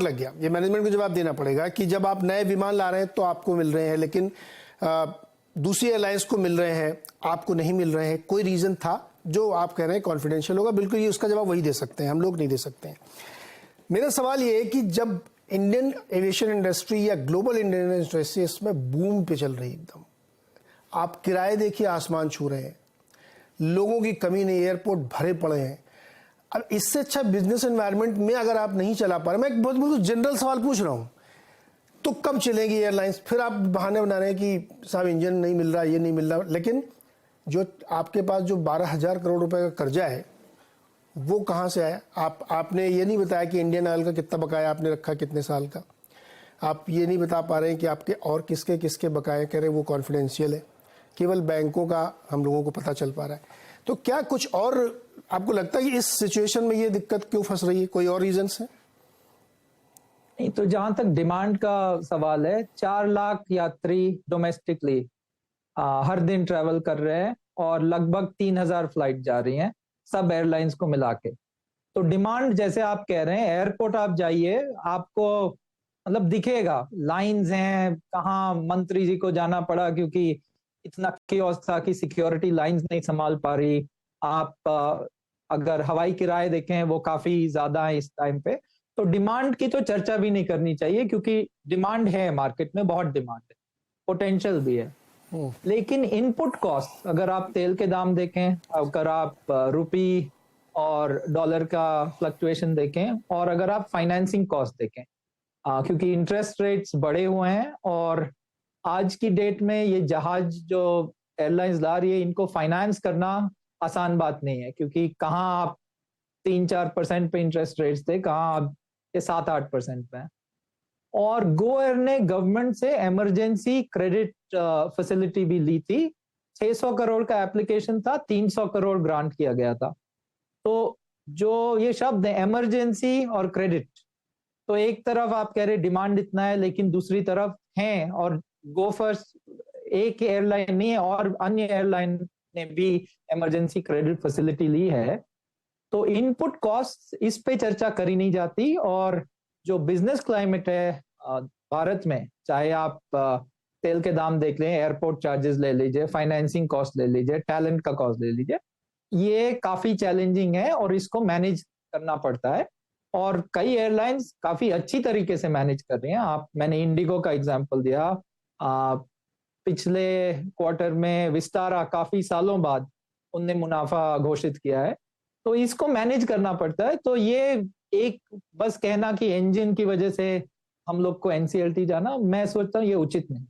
लग गया, ये मैनेजमेंट को जवाब देना पड़ेगा कि जब आप नए विमान ला रहे हैं तो आपको मिल रहे हैं, लेकिन दूसरी एयरलाइंस को मिल रहे हैं, आपको नहीं मिल रहे हैं। कोई रीजन था जो आप कह रहे हैं कॉन्फिडेंशियल होगा, बिल्कुल ये उसका जवाब वही दे सकते हैं, हम लोग नहीं दे सकते हैं। मेरा सवाल ये है कि जब इंडियन एविएशन इंडस्ट्री या ग्लोबल इंडियन इंडस्ट्री इसमें बूम पे चल रही एकदम, आप किराए देखिए आसमान छू रहे हैं, लोगों की कमी नहीं, एयरपोर्ट भरे पड़े हैं। अब इससे अच्छा बिजनेस एनवायरनमेंट में अगर आप नहीं चला पा रहे, मैं एक बहुत बहुत जनरल सवाल पूछ रहा हूं, तो कब चलेंगी एयरलाइंस? फिर आप बहाने बना रहे हैं कि साहब इंजन नहीं मिल रहा, ये नहीं मिल रहा, लेकिन जो आपके पास जो 12,000 करोड़ रुपए का कर्जा है वो कहाँ से आया? आपने ये नहीं बताया कि इंडियन ऑयल का कितना बकाया आपने रखा, कितने साल का। आप ये नहीं बता पा रहे हैं कि आपके और किसके किसके बकाए कह रहे हैं, वो कॉन्फिडेंशियल है, केवल बैंकों का हम लोगों को पता चल पा रहा है। तो क्या कुछ और आपको लगता है कि इस सिचुएशन में ये दिक्कत क्यों फंस रही है? कोई और रीजंस है? नहीं, तो जहां तक डिमांड का सवाल है, 4 लाख यात्री डोमेस्टिकली हर दिन ट्रेवल कर रहे हैं और लगभग 3,000 फ्लाइट जा रही हैं सब एयरलाइंस को मिला के। तो डिमांड जैसे आप कह रहे हैं, एयरपोर्ट आप जाइए, आपको मतलब दिखेगा लाइंस हैं, कहाँ मंत्री जी को जाना पड़ा क्योंकि इतना केओस था कि सिक्योरिटी लाइंस नहीं संभाल पा रही। आप अगर हवाई किराए देखें वो काफी ज्यादा है इस टाइम पे। तो डिमांड की तो चर्चा भी नहीं करनी चाहिए क्योंकि डिमांड है, मार्केट में बहुत डिमांड है, पोटेंशियल भी है। लेकिन इनपुट कॉस्ट, अगर आप तेल के दाम देखें, अगर आप रुपी और डॉलर का फ्लक्चुएशन देखें, और अगर आप फाइनेंसिंग कॉस्ट देखें, क्योंकि इंटरेस्ट रेट्स बढ़े हुए हैं और आज की डेट में ये जहाज जो एयरलाइंस ला रही है, इनको फाइनेंस करना आसान बात नहीं है, क्योंकि कहाँ आप 3-4% पे इंटरेस्ट रेट्स थे, कहाँ आप 7-8% पे। और गो एयर ने गवर्नमेंट से इमरजेंसी क्रेडिट फैसिलिटी भी ली थी। 600 करोड़ का एप्लीकेशन था, 300 करोड़ ग्रांट किया गया था। तो जो ये शब्द है इमरजेंसी और क्रेडिट, तो एक तरफ आप कह रहे डिमांड इतना है, लेकिन दूसरी तरफ है, और गो फर्स्ट एक एयरलाइन नहीं है और अन्य एयरलाइन ने भी इमरजेंसी क्रेडिट फैसिलिटी ली है। तो इनपुट कॉस्ट इस पे चर्चा करी नहीं जाती। और जो बिजनेस क्लाइमेट है भारत में, चाहे आप तेल के दाम देख लें, एयरपोर्ट चार्जेस ले लीजिए, फाइनेंसिंग कॉस्ट ले लीजिए, टैलेंट का कॉस्ट ले लीजिए, ये काफी चैलेंजिंग है और इसको मैनेज करना पड़ता है। और कई एयरलाइंस काफी अच्छी तरीके से मैनेज कर रही हैं। मैंने इंडिगो का एग्जांपल दिया, पिछले क्वार्टर में विस्तारा काफी सालों बाद उनने मुनाफा घोषित किया है। तो इसको मैनेज करना पड़ता है। तो ये एक बस कहना कि इंजन की वजह से हम लोग को एनसीएलटी जाना, मैं सोचता हूँ ये उचित नहीं।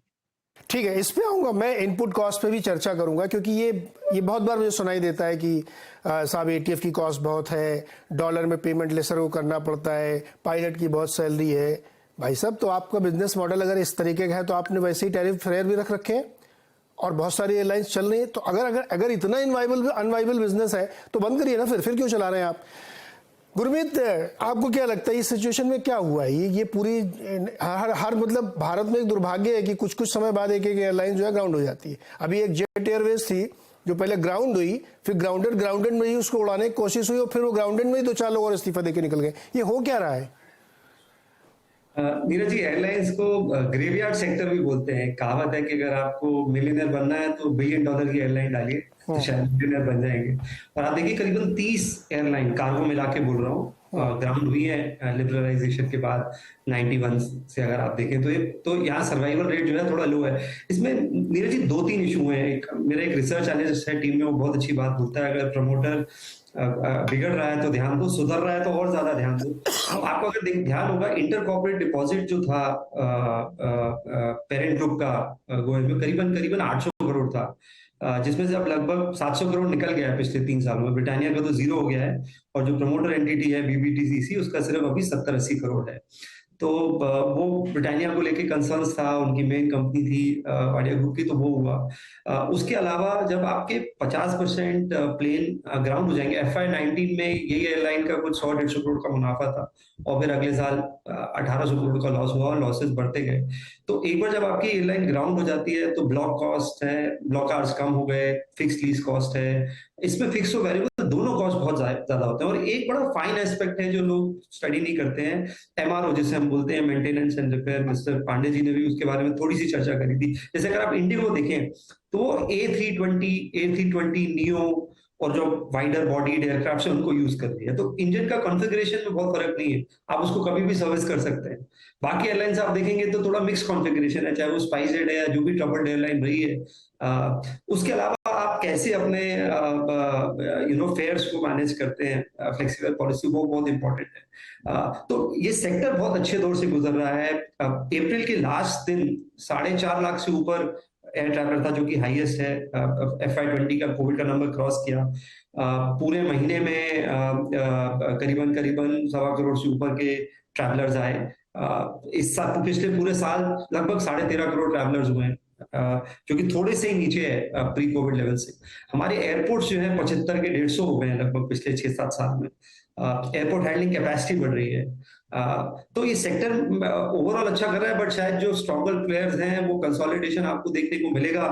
ठीक है, इस पे आऊंगा मैं, इनपुट कॉस्ट पे भी चर्चा करूंगा, क्योंकि ये बहुत बार मुझे सुनाई देता है कि साहब एटीएफ की कॉस्ट बहुत है, डॉलर में पेमेंट लेसर को करना पड़ता है, पायलट की बहुत सैलरी है। भाई साहब, तो आपका बिजनेस मॉडल अगर इस तरीके का है तो आपने वैसे ही टैरिफ फेयर भी रख रखे हैं और बहुत सारी एयरलाइंस चल रही है। तो अगर इतना अनवाइबल बिजनेस है तो बंद करिए ना, फिर क्यों चला रहे हैं आप? गुरमीत, आपको क्या लगता है इस सिचुएशन में क्या हुआ है? ये पूरी हर मतलब भारत में एक दुर्भाग्य है कि कुछ समय बाद एक एयरलाइन जो है ग्राउंड हो जाती है। अभी एक जेट एयरवेज थी जो पहले ग्राउंड हुई, फिर ग्राउंडेड में ही उसको उड़ाने की कोशिश हुई और फिर वो ग्राउंडेड में ही 2-4 लोग और इस्तीफा देके निकल गए। ये हो क्या रहा है? नीरज जी, एयरलाइंस को ग्रेवयार्ड सेक्टर भी बोलते हैं। कहावत है कि अगर आपको मिलियनर बनना है तो $1 बिलियन की एयरलाइन डालिए, तो शायद मिलियनर बन जाएंगे। और आप देखिए करीबन 30 एयरलाइन, कार्गो मिला के बोल रहा हूँ, ग्राउंड हुई है लिबरलाइजेशन के बाद 91 से। अगर आप देखें तो यहाँ सर्वाइवल रेट जो है थोड़ा लो है। इसमें नीरज जी 2-3 इशू हैं। मेरा एक रिसर्च एनालिस्ट है टीम में, वो बहुत अच्छी बात बोलता है, अगर प्रमोटर बिगड़ रहा है तो ध्यान दो, सुधर रहा है तो और ज्यादा ध्यान दो। आपको अगर ध्यान होगा, इंटर कॉर्पोरेट डिपॉजिट जो था पेरेंट ग्रुप का गोयल में करीबन 800 करोड़ था, जिसमें से अब लगभग 700 करोड़ निकल गया है पिछले 3 सालों में। ब्रिटानिया का तो 0 हो गया है और जो प्रमोटर एंटिटी है बीबीटीसीसी, उसका सिर्फ अभी 70-80 करोड़ है। तो वो ब्रिटानिया को लेके कंसर्न्स था, उनकी मेन कंपनी थी वाडिया ग्रुप की, तो वो हुआ। उसके अलावा जब आपके 50% प्लेन ग्राउंड हो जाएंगे, FY19 में यही एयरलाइन का कुछ 100-150 करोड़ का मुनाफा था और फिर अगले साल 1800 करोड़ का लॉस हुआ और लॉसेस बढ़ते गए। तो एक बार जब आपकी एयरलाइन ग्राउंड हो जाती है तो ब्लॉक कॉस्ट है, ब्लॉक आवर्स कम हो गए, फिक्स लीज कॉस्ट है, इसमें फिक्स और वेरिएबल दोनों कॉस्ट बहुत ज्यादा होते हैं। और एक बड़ा फाइन एस्पेक्ट है जो लोग स्टडी नहीं करते हैं, एमआरओ जिसे हम बोलते हैं, maintenance and repair. Mister Pandey ji ने भी उसके बारे में थोड़ी सी चर्चा करी थी। जैसे अगर आप इंडिगो देखें तो वो A320 नियो और जो वाइडर बॉडीड एयरक्राफ्ट है उनको यूज कर रही है, तो इंजन का कॉन्फ़िगरेशन में बहुत फर्क नहीं है, आप उसको कभी भी सर्विस कर सकते हैं। बाकी एयरलाइंस आप देखेंगे तो थोड़ा मिक्स कॉन्फ़िगरेशन है, चाहे वो स्पाइसजेट है या जो भी ट्रबल्ड एयरलाइन रही है। उसके अलावा आप कैसे अपने फेयर्स को मैनेज करते हैं, फ्लेक्सिबल पॉलिसी, वो बहुत इंपॉर्टेंट है। तो ये सेक्टर बहुत अच्छे दौर से गुजर रहा है। अप्रैल के लास्ट दिन 4.5 लाख से ऊपर एयर ट्रैवलर था, जो कि हाईएस्ट है। FY20 का कोविड का नंबर क्रॉस किया। पूरे महीने में करीबन 1.25 करोड़ से ऊपर के ट्रैवलर्स आए। इस साल, पिछले पूरे साल लगभग 13.5 करोड़ ट्रैवलर्स हुए हैं, जो कि थोड़े से ही नीचे है प्री कोविड लेवल से। हमारे एयरपोर्ट्स जो है 75 के 150 हो गए हैं लगभग पिछले 6-7 साल में। एयरपोर्ट हैंडलिंग कैपेसिटी बढ़ रही है। तो ये सेक्टर ओवरऑल अच्छा कर रहा है, बट शायद जो स्ट्रॉन्गर प्लेयर्स हैं वो कंसोलिडेशन आपको देखने को मिलेगा।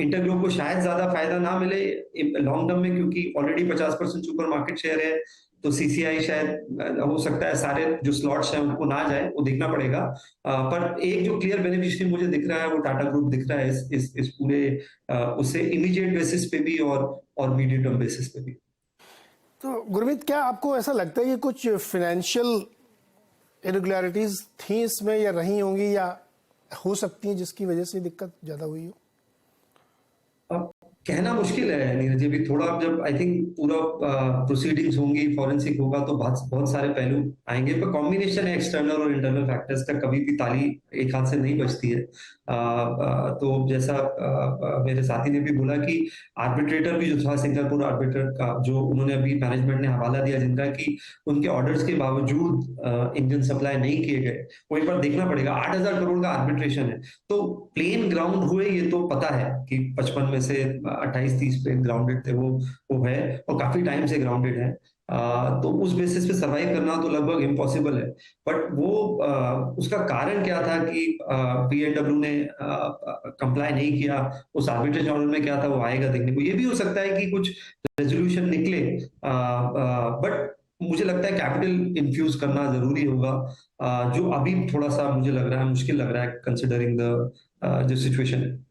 इंटरग्लोब को शायद ज्यादा फायदा ना मिले लॉन्ग टर्म में, क्योंकि ऑलरेडी 50% सुपर मार्केट शेयर है। तो सीसीआई शायद हो सकता है सारे जो स्लॉट्स हैं उनको ना जाए, वो देखना पड़ेगा। पर एक जो क्लियर बेनिफिशियरी मुझे दिख रहा है वो टाटा ग्रुप दिख रहा है इस पूरे उससे इमीडिएट बेसिस पे भी और मीडियम टर्म बेसिस पे भी। तो गुरमीत, क्या आपको ऐसा लगता है कि कुछ फाइनेंशियल इरेगुलरिटीज थी इसमें, या रही होंगी, या हो सकती हैं जिसकी वजह से दिक्कत ज्यादा हुई हो? अब कहना मुश्किल है नीरज जी, भी थोड़ा जब आई थिंक पूरा प्रोसीडिंग्स होंगी, फॉरेंसिक होगा, तो बहुत सारे पहलू आएंगे। पर कॉम्बिनेशन है एक्सटर्नल और इंटरनल फैक्टर्स का, कभी भी ताली एक हाथ से नहीं बजती है। तो जैसा मेरे साथी ने भी बोला कि आर्बिट्रेटर भी जो था, सिंगापुर आर्बिट्रेटर का जो उन्होंने अभी मैनेजमेंट ने हवाला दिया, जिनका कि उनके ऑर्डर्स के बावजूद इंजन सप्लाई नहीं किए गए, वो एक बार देखना पड़ेगा। 8,000 करोड़ का आर्बिट्रेशन है, तो प्लेन ग्राउंड हुए ये तो पता है कि 55 में से 28-30 प्लेन ग्राउंडेड थे, वो है और काफी टाइम से ग्राउंडेड है। तो उस बेसिस पे सर्वाइव करना तो लगभग इम्पॉसिबल है। बट वो उसका कारण क्या था कि P&W ने कंप्लाई नहीं किया, उस आर्बिट्रेज ऑर्डर में क्या था वो आएगा देखने को। ये भी हो सकता है कि कुछ रेजोल्यूशन निकले, बट मुझे लगता है कैपिटल इन्फ्यूज करना जरूरी होगा, जो अभी थोड़ा सा मुझे लग रहा है मुश्किल लग रहा है, कंसिडरिंग द जो सिचुएशन है।